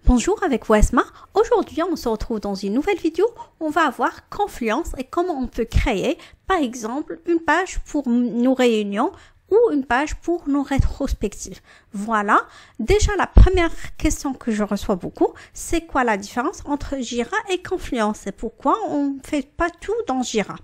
Bonjour, avec vous Esma. Aujourd'hui, on se retrouve dans une nouvelle vidéo. On va voir Confluence et comment on peut créer, par exemple, une page pour nos réunions ou une page pour nos rétrospectives. Voilà. Déjà, la première question que je reçois beaucoup, c'est quoi la différence entre Jira et Confluence et pourquoi on ne fait pas tout dans Jira?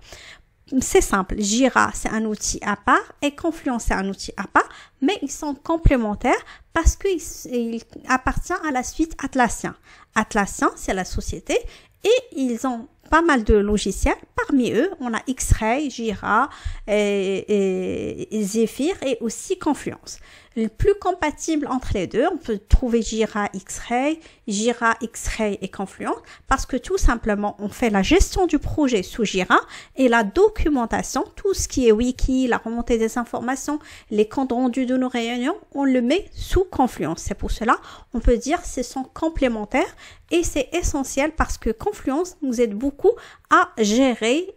C'est simple, Jira c'est un outil à part et Confluence c'est un outil à part, mais ils sont complémentaires parce qu'ils appartiennent à la suite Atlassian. Atlassian c'est la société et ils ont pas mal de logiciels. Parmi eux, on a X-Ray, Jira, et Zephyr et aussi Confluence. Le plus compatible entre les deux, on peut trouver Jira X-Ray et Confluence parce que tout simplement, on fait la gestion du projet sous Jira et la documentation, tout ce qui est wiki, la remontée des informations, les comptes rendus de nos réunions, on le met sous Confluence. C'est pour cela, on peut dire que ce sont complémentaires et c'est essentiel parce que Confluence nous aide beaucoup à gérer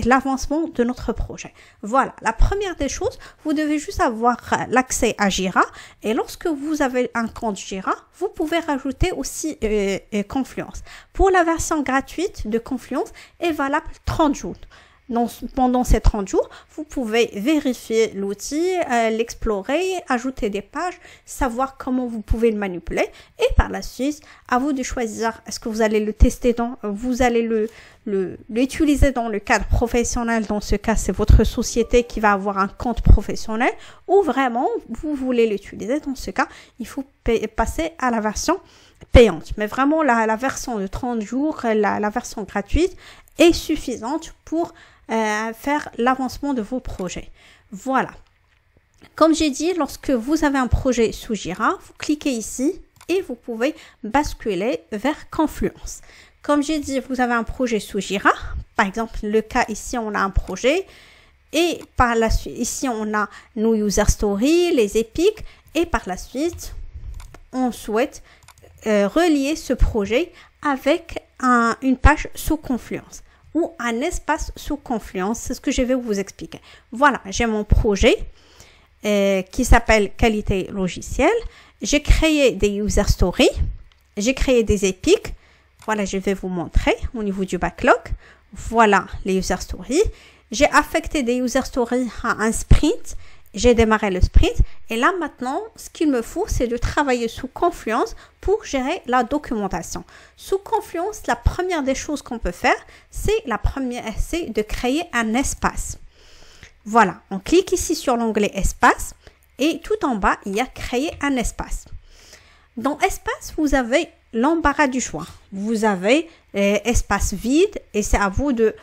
l'avancement de notre projet. Voilà, la première des choses, vous devez juste avoir l'accès à Jira et lorsque vous avez un compte Jira, vous pouvez rajouter aussi Confluence. Pour la version gratuite de Confluence est valable 30 jours. Donc, pendant ces 30 jours, vous pouvez vérifier l'outil, l'explorer, ajouter des pages, savoir comment vous pouvez le manipuler. Et par la suite, à vous de choisir est-ce que vous allez le tester vous allez l'utiliser dans le cadre professionnel. Dans ce cas, c'est votre société qui va avoir un compte professionnel ou vraiment vous voulez l'utiliser. Dans ce cas, il faut passer à la version payante. Mais vraiment, la version de 30 jours, la version gratuite est suffisante pour faire l'avancement de vos projets. Voilà. Comme j'ai dit, lorsque vous avez un projet sous Jira, vous cliquez ici et vous pouvez basculer vers Confluence. Comme j'ai dit, vous avez un projet sous Jira. Par exemple, le cas ici, on a un projet et par la suite, ici, on a nos user stories, les épiques et par la suite, on souhaite relier ce projet avec une page sous Confluence ou un espace sous Confluence. C'est ce que je vais vous expliquer. Voilà, j'ai mon projet qui s'appelle qualité logicielle. J'ai créé des user stories. J'ai créé des épiques. Voilà, je vais vous montrer au niveau du backlog. Voilà les user stories. J'ai affecté des user stories à un sprint. J'ai démarré le sprint et là maintenant, ce qu'il me faut, c'est de travailler sous Confluence pour gérer la documentation. Sous Confluence, la première des choses qu'on peut faire, c'est de créer un espace. Voilà, on clique ici sur l'onglet espace et tout en bas, il y a créer un espace. Dans espace, vous avez l'embarras du choix. Vous avez espace vide et c'est à vous de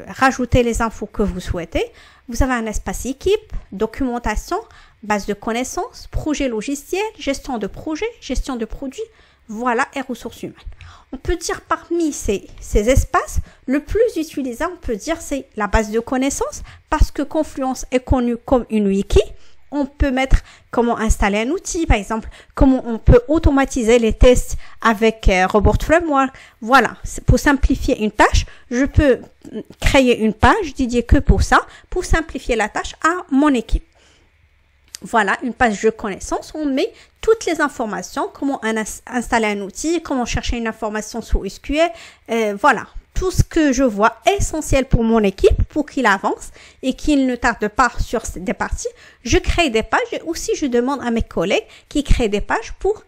rajouter les infos que vous souhaitez. Vous avez un espace équipe, documentation, base de connaissances, projet logiciel, gestion de projet, gestion de produits, voilà, et ressources humaines. On peut dire parmi ces espaces, le plus utilisé, on peut dire, c'est la base de connaissances parce que Confluence est connue comme une wiki. On peut mettre comment installer un outil, par exemple, comment on peut automatiser les tests avec Robot Framework. Voilà, pour simplifier une tâche, je peux créer une page dédiée que pour ça, pour simplifier la tâche à mon équipe. Voilà, une page de connaissances, on met toutes les informations, comment installer un outil, comment chercher une information sur SQL, voilà. Tout ce que je vois essentiel pour mon équipe, pour qu'il avance et qu'il ne tarde pas sur des parties, je crée des pages et aussi je demande à mes collègues qui créent des pages pour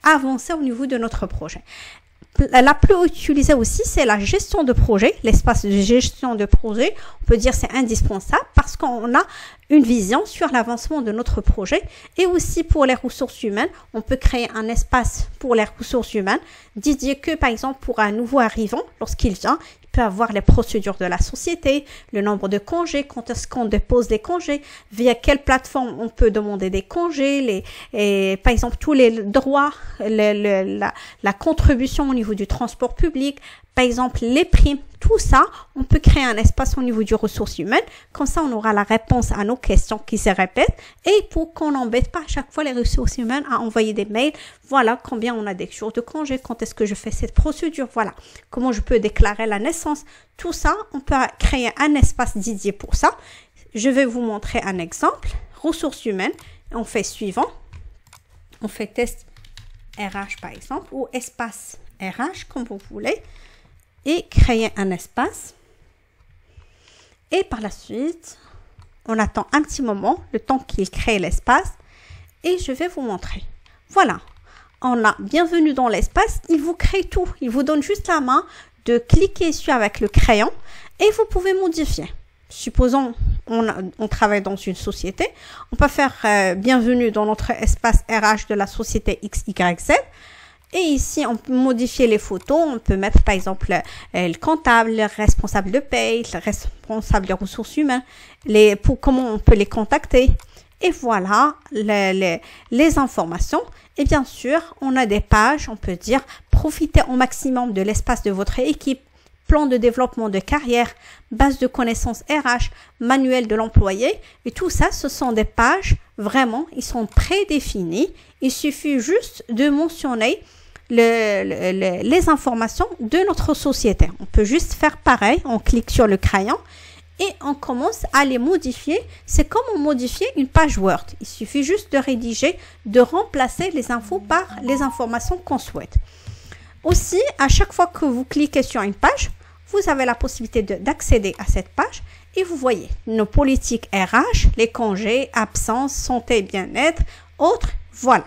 avancer au niveau de notre projet. La plus utilisée aussi, c'est la gestion de projet. L'espace de gestion de projet, on peut dire c'est indispensable parce qu'on a une vision sur l'avancement de notre projet. Et aussi pour les ressources humaines, on peut créer un espace pour les ressources humaines dédié que, par exemple, pour un nouveau arrivant, lorsqu'il vient, il peut avoir les procédures de la société, le nombre de congés, quand est-ce qu'on dépose des congés, via quelle plateforme on peut demander des congés, par exemple, tous les droits, la contribution au niveau du transport public, par exemple, les primes, tout ça, on peut créer un espace au niveau du ressources humaines. Comme ça, on aura la réponse à nos questions qui se répètent et pour qu'on n'embête pas à chaque fois les ressources humaines à envoyer des mails. Voilà combien on a des jours de congé, quand est-ce que je fais cette procédure, voilà. Comment je peux déclarer la naissance. Tout ça, on peut créer un espace dédié pour ça. Je vais vous montrer un exemple. Ressources humaines, on fait suivant. On fait test RH par exemple, ou espace RH comme vous voulez, et créer un espace. Et par la suite, on attend un petit moment, le temps qu'il crée l'espace, et je vais vous montrer. Voilà, on a bienvenue dans l'espace, il vous crée tout, il vous donne juste la main de cliquer dessus avec le crayon et vous pouvez modifier. Supposons on travaille dans une société, on peut faire bienvenue dans notre espace RH de la société XYZ. Et ici, on peut modifier les photos. On peut mettre, par exemple, le comptable, le responsable de paye, le responsable des ressources humaines, comment on peut les contacter. Et voilà les informations. Et bien sûr, on a des pages, on peut dire, profitez au maximum de l'espace de votre équipe, plan de développement de carrière, base de connaissances RH, manuel de l'employé. Et tout ça, ce sont des pages, vraiment, ils sont prédéfinis. Il suffit juste de mentionner les informations de notre société. On peut juste faire pareil, on clique sur le crayon et on commence à les modifier. C'est comme on modifie une page Word. Il suffit juste de rédiger, de remplacer les infos par les informations qu'on souhaite. Aussi, à chaque fois que vous cliquez sur une page, vous avez la possibilité d'accéder à cette page et vous voyez nos politiques RH, les congés, absences, santé, bien-être, autres, voilà.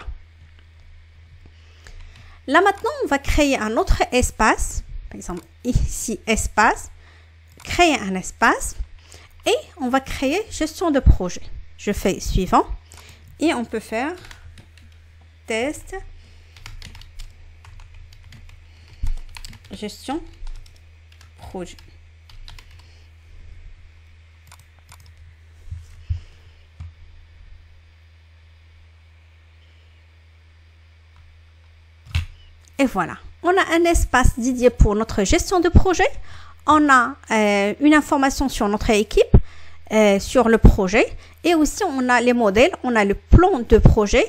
Là maintenant, on va créer un autre espace, par exemple ici espace, créer un espace et on va créer gestion de projet. Je fais suivant et on peut faire test, gestion projet. Et voilà, on a un espace dédié pour notre gestion de projet. On a une information sur notre équipe, sur le projet. Et aussi, on a les modèles, on a le plan de projet,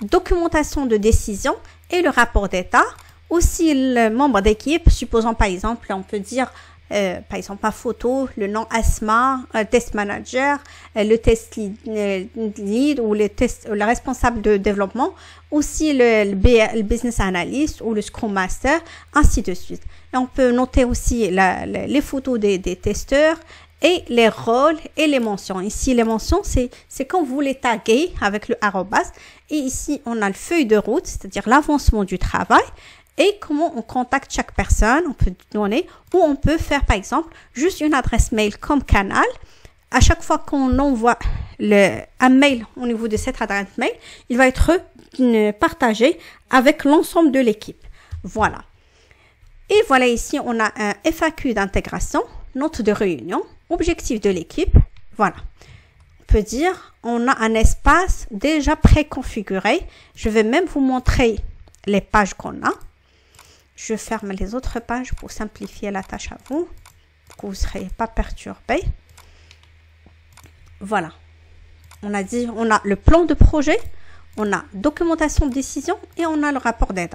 documentation de décision et le rapport d'état. Aussi, le membre d'équipe, supposons par exemple, on peut dire, par exemple, ma photo, le nom Asma, test manager, le test lead ou le responsable de développement, aussi le business analyst ou le scrum master, ainsi de suite. Et on peut noter aussi les photos des testeurs et les rôles et les mentions. Ici, les mentions, c'est quand vous les taguez avec le arrobas. Et ici, on a le feuille de route, c'est-à-dire l'avancement du travail. Et comment on contacte chaque personne, on peut donner, ou on peut faire par juste une adresse mail comme canal. À chaque fois qu'on envoie un mail au niveau de cette adresse mail, il va être partagé avec l'ensemble de l'équipe. Voilà. Et voilà ici, on a un FAQ d'intégration, note de réunion, objectif de l'équipe. Voilà. On peut dire, on a un espace déjà préconfiguré. Je vais même vous montrer les pages qu'on a. Je ferme les autres pages pour simplifier la tâche à vous, pour que vous ne soyez pas perturbés. Voilà. On a dit, on a le plan de projet, on a documentation de décision et on a le rapport d'aide.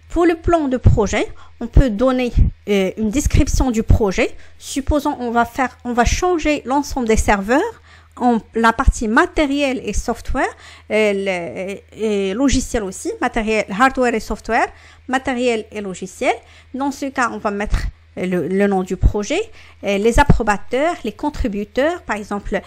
Pour le plan de projet, on peut donner une description du projet. Supposons on va changer l'ensemble des serveurs, la partie matériel et software, et logiciel aussi, matériel, hardware et software, matériel et logiciel. Dans ce cas, on va mettre le nom du projet, les approbateurs, les contributeurs, par exemple,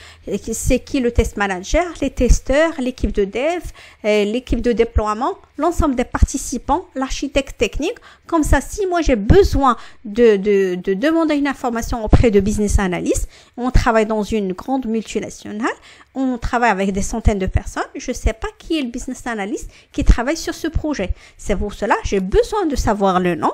c'est qui le test manager, les testeurs, l'équipe de dev, l'équipe de déploiement, l'ensemble des participants, l'architecte technique. Comme ça, si moi j'ai besoin de demander une information auprès de business analyst, on travaille dans une grande multinationale, on travaille avec des centaines de personnes, je ne sais pas qui est le business analyst qui travaille sur ce projet. C'est pour cela, j'ai besoin de savoir le nom.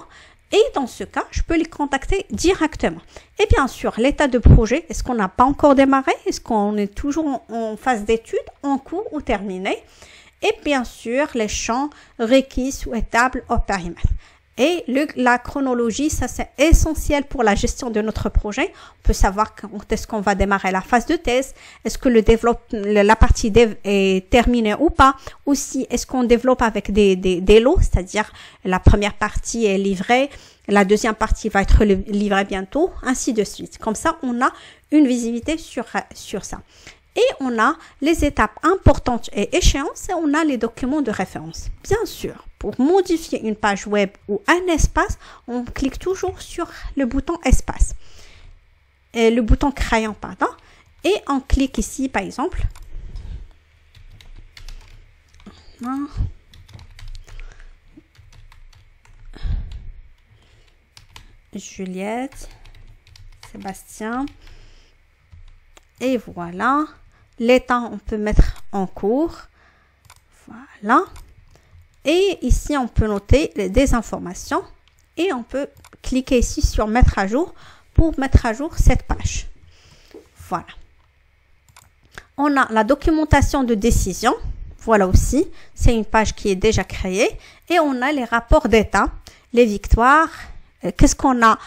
Et dans ce cas, je peux les contacter directement. Et bien sûr, l'état de projet, est-ce qu'on n'a pas encore démarré? Est-ce qu'on est toujours en phase d'étude, en cours ou terminé? Et bien sûr, les champs requis, souhaitables au périmètre. Et la chronologie, ça c'est essentiel pour la gestion de notre projet. On peut savoir quand est-ce qu'on va démarrer la phase de test, est-ce que la partie dev est terminée ou pas. Aussi, est-ce qu'on développe avec des lots, c'est-à-dire la première partie est livrée, la deuxième partie va être livrée bientôt, ainsi de suite. Comme ça, on a une visibilité sur ça. Et on a les étapes importantes et échéances et on a les documents de référence. Bien sûr, pour modifier une page web ou un espace, on clique toujours sur le bouton espace. Et le bouton crayon, pardon. Et on clique ici, par exemple. Juliette, Sébastien. Et voilà. L'état, on peut mettre en cours. Voilà. Et ici, on peut noter des informations. Et on peut cliquer ici sur mettre à jour pour mettre à jour cette page. Voilà. On a la documentation de décision. Voilà aussi. C'est une page qui est déjà créée. Et on a les rapports d'état, les victoires, qu'est-ce qu'on a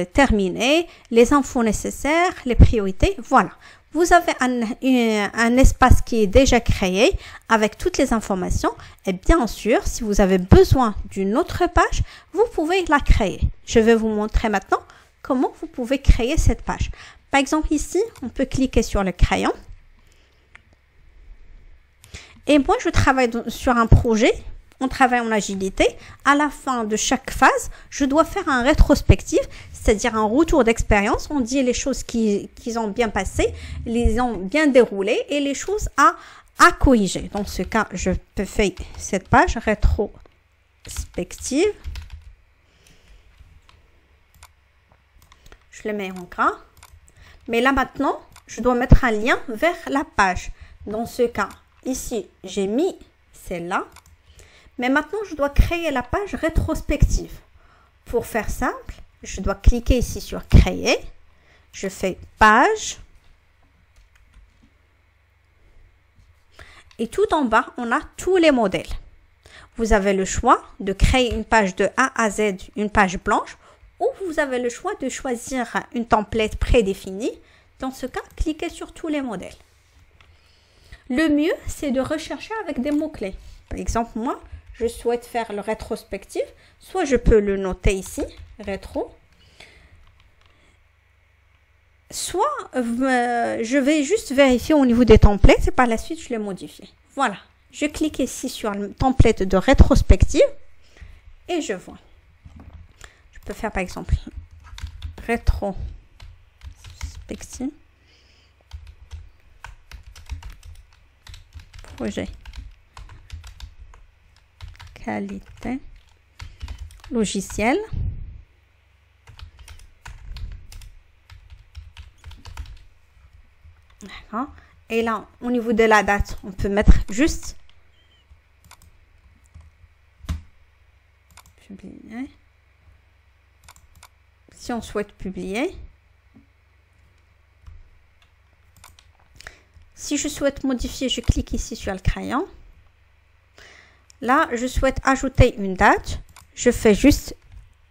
terminé, les infos nécessaires, les priorités. Voilà. Vous avez un espace qui est déjà créé avec toutes les informations. Et bien sûr, si vous avez besoin d'une autre page, vous pouvez la créer. Je vais vous montrer maintenant comment vous pouvez créer cette page. Par exemple, ici, on peut cliquer sur le crayon. Et moi, je travaille sur un projet. On travaille en agilité. À la fin de chaque phase, je dois faire un rétrospectif, c'est-à-dire un retour d'expérience. On dit les choses qui ont bien passé, les ont bien déroulées et les choses à corriger. Dans ce cas, je peux faire cette page rétrospective. Je le mets en gras. Mais là maintenant, je dois mettre un lien vers la page. Dans ce cas, ici, j'ai mis celle-là. Mais maintenant, je dois créer la page rétrospective. Pour faire simple, je dois cliquer ici sur créer. Je fais page. Et tout en bas, on a tous les modèles. Vous avez le choix de créer une page de A à Z, une page blanche, ou vous avez le choix de choisir une template prédéfinie. Dans ce cas, cliquez sur tous les modèles. Le mieux, c'est de rechercher avec des mots-clés. Par exemple, moi, je souhaite faire le rétrospectif. Soit je peux le noter ici, rétro. Soit je vais juste vérifier au niveau des templates et par la suite, je les modifie. Voilà. Je clique ici sur le template de rétrospective et je vois. Je peux faire par exemple rétrospective. Projet. Qualité. Logiciel. D'accord. Et là, au niveau de la date, on peut mettre juste publier. Si on souhaite publier. Si je souhaite modifier, je clique ici sur le crayon. Là, je souhaite ajouter une date. Je fais juste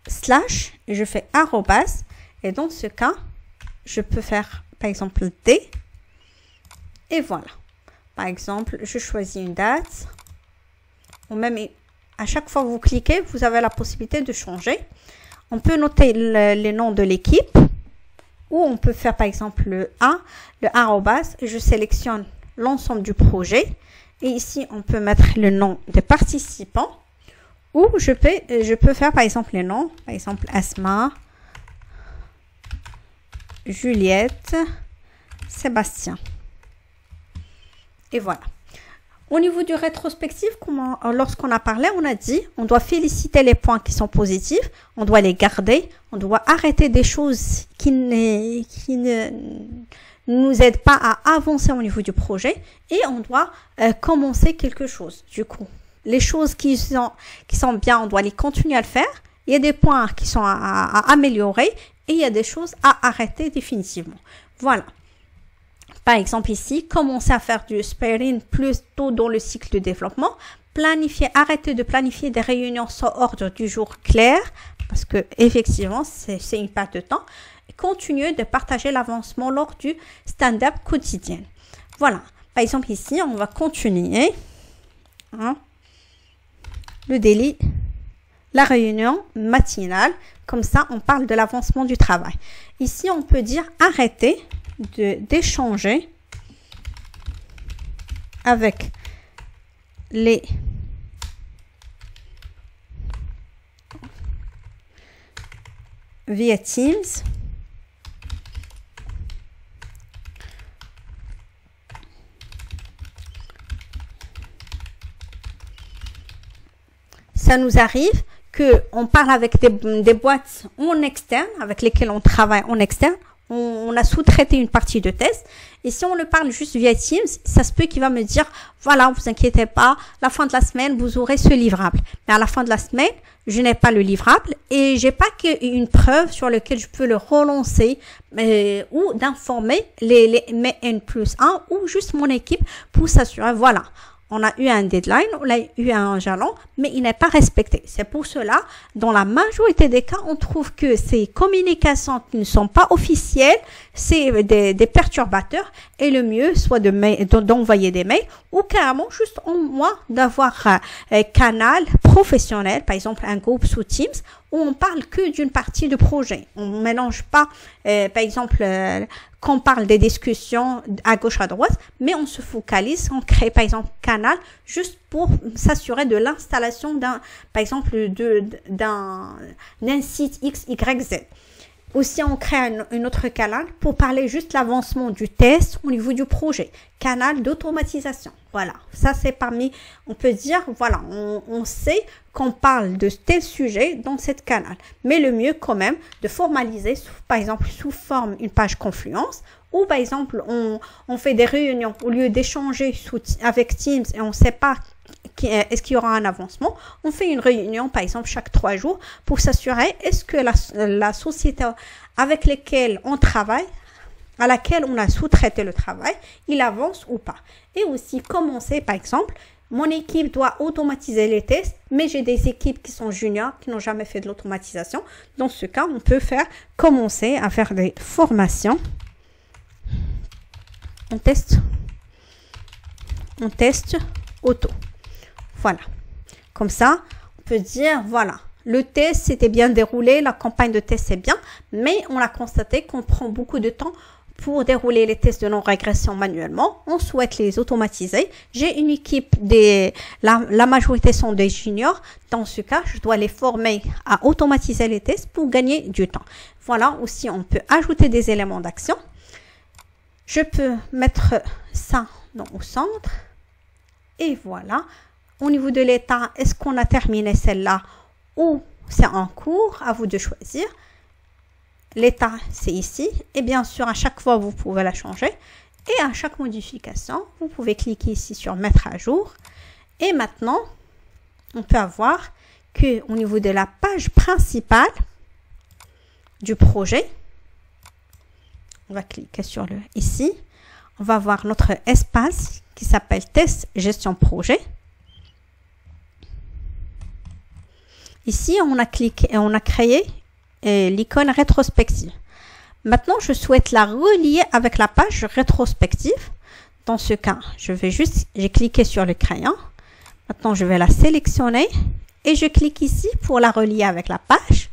slash et je fais arrobas. Et dans ce cas, je peux faire par exemple D. Et voilà. Par exemple, je choisis une date. Ou même à chaque fois que vous cliquez, vous avez la possibilité de changer. On peut noter les noms de l'équipe. Ou on peut faire par exemple le A, le arrobas. Et je sélectionne l'ensemble du projet. Et ici, on peut mettre le nom des participants. Ou je peux faire par exemple les noms. Par exemple, Asma, Juliette, Sébastien. Et voilà. Au niveau du rétrospectif, lorsqu'on a parlé, on a dit on doit féliciter les points qui sont positifs, on doit les garder, on doit arrêter des choses qui ne nous aident pas à avancer au niveau du projet et on doit commencer quelque chose. Du coup, les choses qui sont bien, on doit les continuer à le faire. Il y a des points qui sont à améliorer et il y a des choses à arrêter définitivement. Voilà. Par exemple ici, commencer à faire du sparring plus tôt dans le cycle de développement. Arrêter de planifier des réunions sans ordre du jour clair parce que effectivement, c'est une perte de temps. Et continuer de partager l'avancement lors du stand-up quotidien. Voilà. Par exemple ici, on va continuer le daily, la réunion matinale. Comme ça, on parle de l'avancement du travail. Ici, on peut dire arrêter d'échanger avec les via Teams. Ça nous arrive qu'on parle avec des boîtes en externe, avec lesquelles on travaille en externe. On a sous-traité une partie de test. Et si on le parle juste via Teams, ça se peut qu'il va me dire, voilà, vous inquiétez pas, la fin de la semaine, vous aurez ce livrable. Mais à la fin de la semaine, je n'ai pas le livrable et j'ai pas qu'une preuve sur laquelle je peux le relancer ou d'informer mes N+1 ou juste mon équipe pour s'assurer, voilà. On a eu un deadline, on a eu un jalon, mais il n'est pas respecté. C'est pour cela, dans la majorité des cas, on trouve que ces communications qui ne sont pas officielles, c'est des perturbateurs. Et le mieux, soit d'envoyer des mails ou carrément juste en moi d'avoir un canal professionnel, par exemple un groupe sous Teams, où on parle que d'une partie du projet. On ne mélange pas, par exemple, qu'on parle des discussions à gauche à droite, mais on se focalise, on crée par exemple un canal juste pour s'assurer de l'installation par exemple, d'un site X, Y, Z. Aussi, on crée un autre canal pour parler juste l'avancement du test au niveau du projet. Canal d'automatisation. Voilà. Ça, c'est on peut dire, voilà, on sait qu'on parle de tel sujet dans cette canal. Mais le mieux, quand même, de formaliser, par exemple, sous forme une page Confluence, ou par exemple, on fait des réunions au lieu d'échanger avec Teams et on ne sait pas est-ce qu'il y aura un avancement. On fait une réunion, par exemple, chaque 3 jours pour s'assurer est-ce que la société avec laquelle on travaille, à laquelle on a sous-traité le travail, il avance ou pas. Et aussi commencer, par exemple, mon équipe doit automatiser les tests, mais j'ai des équipes qui sont juniors, qui n'ont jamais fait de l'automatisation. Dans ce cas, on peut commencer à faire des formations. On teste auto. Voilà. Comme ça, on peut dire, voilà, le test s'était bien déroulé, la campagne de test c'est bien, mais on a constaté qu'on prend beaucoup de temps pour dérouler les tests de non-régression manuellement. On souhaite les automatiser. J'ai une équipe, la majorité sont des juniors. Dans ce cas, je dois les former à automatiser les tests pour gagner du temps. Voilà, aussi, on peut ajouter des éléments d'action. Je peux mettre ça au centre. Et voilà. Au niveau de l'état, est-ce qu'on a terminé celle-là ou c'est en cours? À vous de choisir. L'état, c'est ici. Et bien sûr, à chaque fois, vous pouvez la changer. Et à chaque modification, vous pouvez cliquer ici sur mettre à jour. Et maintenant, on peut avoir qu'au niveau de la page principale du projet, on va cliquer sur le ici. On va voir notre espace qui s'appelle test gestion projet. Ici, on a cliqué et on a créé l'icône rétrospective. Maintenant, je souhaite la relier avec la page rétrospective. Dans ce cas, j'ai cliqué sur le crayon. Maintenant, je vais la sélectionner et je clique ici pour la relier avec la page.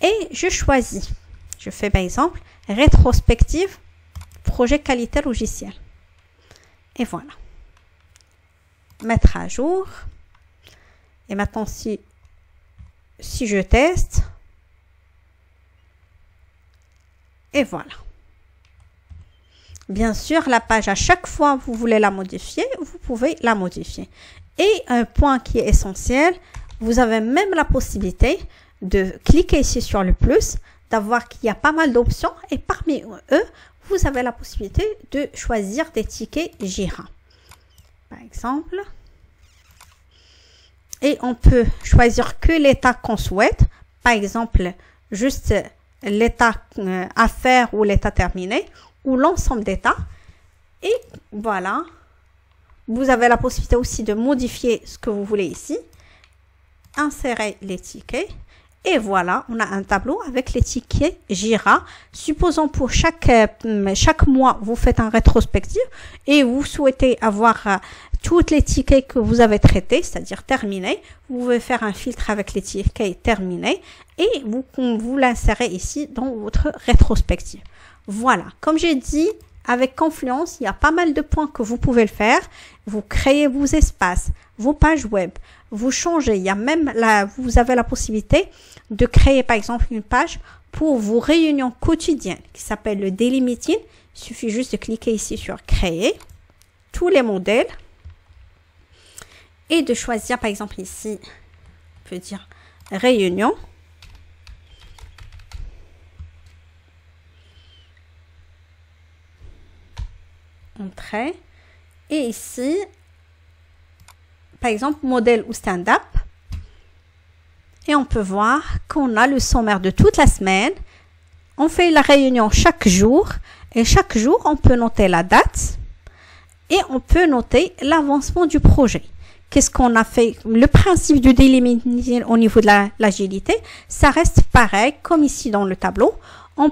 Et je choisis. Je fais par exemple rétrospective projet qualité logicielle. Et voilà. Mettre à jour. Et maintenant, si je teste, et voilà. Bien sûr, la page, à chaque fois que vous voulez la modifier, vous pouvez la modifier. Et un point qui est essentiel, vous avez même la possibilité de cliquer ici sur le plus, d'avoir qu'il y a pas mal d'options et parmi eux, vous avez la possibilité de choisir des tickets Jira. Par exemple. Et on peut choisir que l'état qu'on souhaite. Par exemple, juste l'état à faire ou l'état terminé ou l'ensemble d'états. Et voilà. Vous avez la possibilité aussi de modifier ce que vous voulez ici. Insérer les tickets. Et voilà, on a un tableau avec les tickets Jira. Supposons pour chaque mois, vous faites un rétrospective et vous souhaitez avoir toutes les tickets que vous avez traités, c'est-à-dire terminés. Vous pouvez faire un filtre avec les tickets terminés et vous l'insérez ici dans votre rétrospective. Voilà, comme j'ai dit avec Confluence, il y a pas mal de points que vous pouvez le faire. Vous créez vos espaces, vos pages web, vous changez. Il y a même vous avez la possibilité de créer par exemple une page pour vos réunions quotidiennes qui s'appelle le Daily Meeting. Il suffit juste de cliquer ici sur créer tous les modèles et de choisir par exemple ici, on peut dire réunion. Entrée. Et ici, par exemple, modèle ou stand-up. Et on peut voir qu'on a le sommaire de toute la semaine. On fait la réunion chaque jour. Et chaque jour, on peut noter la date. Et on peut noter l'avancement du projet. Qu'est-ce qu'on a fait? Le principe du daily meeting au niveau de l'agilité, ça reste pareil comme ici dans le tableau. On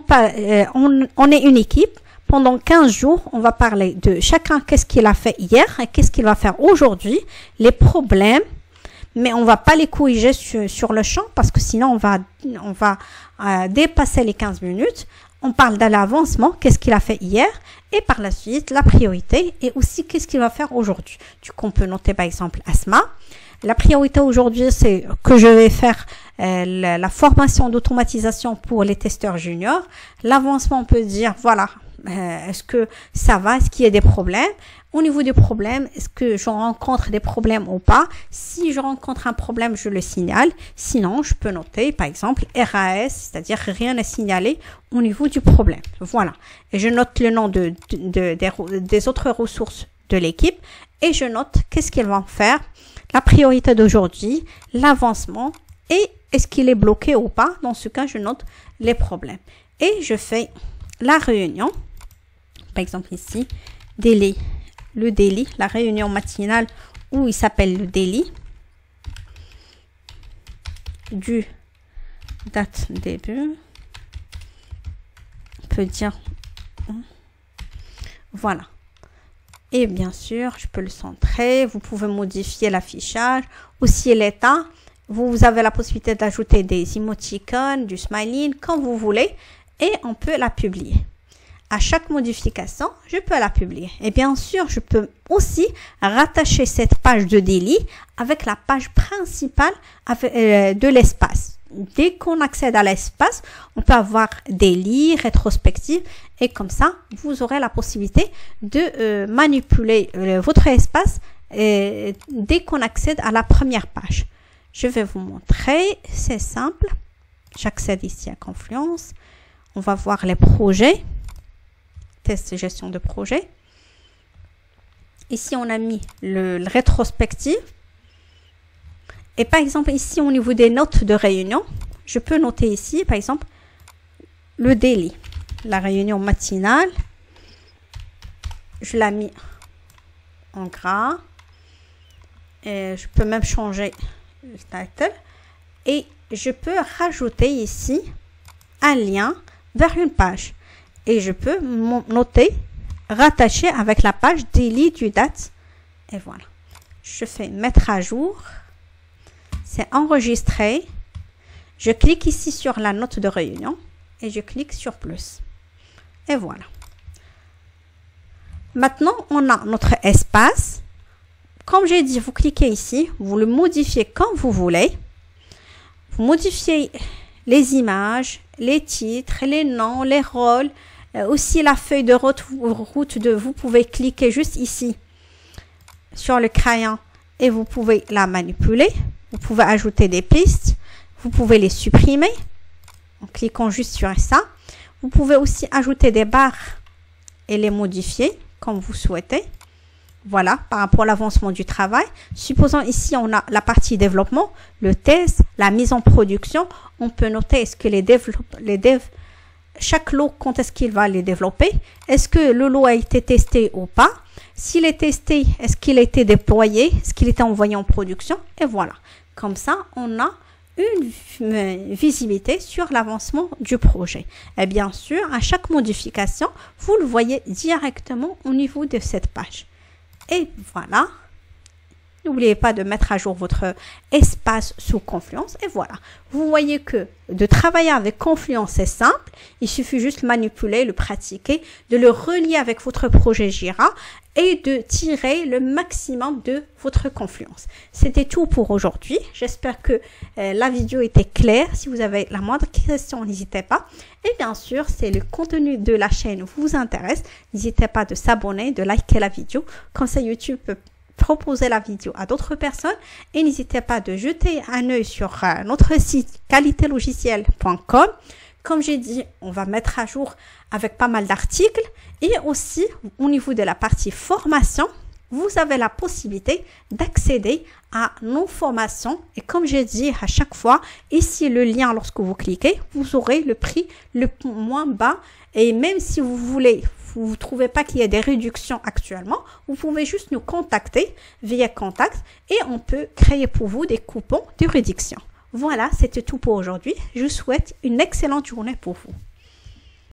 est une équipe. Pendant 15 jours, on va parler de chacun, qu'est-ce qu'il a fait hier et qu'est-ce qu'il va faire aujourd'hui, les problèmes, mais on va pas les corriger sur le champ parce que sinon on va dépasser les 15 minutes. On parle de l'avancement, qu'est-ce qu'il a fait hier et par la suite la priorité et aussi qu'est-ce qu'il va faire aujourd'hui. Du coup, on peut noter par exemple Asma. La priorité aujourd'hui, c'est que je vais faire la formation d'automatisation pour les testeurs juniors. L'avancement, on peut dire, voilà, est-ce que ça va? Est-ce qu'il y a des problèmes? Au niveau des problèmes, est-ce que je rencontre des problèmes ou pas? Si je rencontre un problème, je le signale. Sinon, je peux noter, par exemple, RAS, c'est-à-dire rien à signaler au niveau du problème. Voilà. Et je note le nom des autres ressources de l'équipe et je note qu'est-ce qu'ils vont faire, la priorité d'aujourd'hui, l'avancement et est-ce qu'il est bloqué ou pas. Dans ce cas, je note les problèmes. Et je fais la réunion. Par exemple ici, le daily, la réunion matinale où il s'appelle le daily. Du date début. On peut dire, voilà. Et bien sûr, je peux le centrer. Vous pouvez modifier l'affichage. Aussi l'état. Vous avez la possibilité d'ajouter des émoticônes, du smiling, quand vous voulez. Et on peut la publier. À chaque modification, je peux la publier. Et bien sûr, je peux aussi rattacher cette page de daily avec la page principale de l'espace. Dès qu'on accède à l'espace, on peut avoir daily, rétrospective et comme ça, vous aurez la possibilité de manipuler votre espace dès qu'on accède à la première page. Je vais vous montrer, c'est simple. J'accède ici à Confluence. On va voir les projets. Test gestion de projet. Ici, on a mis le rétrospective. Et par exemple, ici, au niveau des notes de réunion, je peux noter ici, par exemple, le daily, la réunion matinale. Je l'ai mis en gras. Et je peux même changer le title. Et je peux rajouter ici un lien vers une page. Et je peux noter, rattacher avec la page daily du date. Et voilà. Je fais mettre à jour. C'est enregistré. Je clique ici sur la note de réunion. Et je clique sur plus. Et voilà. Maintenant, on a notre espace. Comme j'ai dit, vous cliquez ici. Vous le modifiez comme vous voulez. Vous modifiez les images, les titres, les noms, les rôles. Aussi la feuille de route, vous pouvez cliquer juste ici sur le crayon et vous pouvez la manipuler. Vous pouvez ajouter des pistes. Vous pouvez les supprimer en cliquant juste sur ça. Vous pouvez aussi ajouter des barres et les modifier comme vous souhaitez. Voilà, par rapport à l'avancement du travail. Supposons ici, on a la partie développement, le test, la mise en production. On peut noter est-ce que les devs, chaque lot, quand est-ce qu'il va les développer? Est-ce que le lot a été testé ou pas? S'il est testé, est-ce qu'il a été déployé? Est-ce qu'il était envoyé en production? Et voilà. Comme ça, on a une visibilité sur l'avancement du projet. Et bien sûr, à chaque modification, vous le voyez directement au niveau de cette page. Et voilà. N'oubliez pas de mettre à jour votre espace sous Confluence. Et voilà, vous voyez que de travailler avec Confluence, c'est simple. Il suffit juste de manipuler, le pratiquer, de le relier avec votre projet Jira et de tirer le maximum de votre Confluence. C'était tout pour aujourd'hui. J'espère que la vidéo était claire. Si vous avez la moindre question, n'hésitez pas. Et bien sûr, si le contenu de la chaîne vous intéresse, n'hésitez pas de s'abonner, de liker la vidéo. Comme ça, YouTube peut proposer la vidéo à d'autres personnes. Et n'hésitez pas de jeter un œil sur notre site qualitélogicielle.com. Comme j'ai dit, on va mettre à jour avec pas mal d'articles. Et aussi, au niveau de la partie formation, vous avez la possibilité d'accéder à nos formations. Et comme j'ai dit à chaque fois, ici le lien, lorsque vous cliquez, vous aurez le prix le moins bas. Et même si vous ne trouvez pas qu'il y ait des réductions actuellement, vous pouvez juste nous contacter via contact et on peut créer pour vous des coupons de réduction. Voilà, c'était tout pour aujourd'hui. Je vous souhaite une excellente journée pour vous.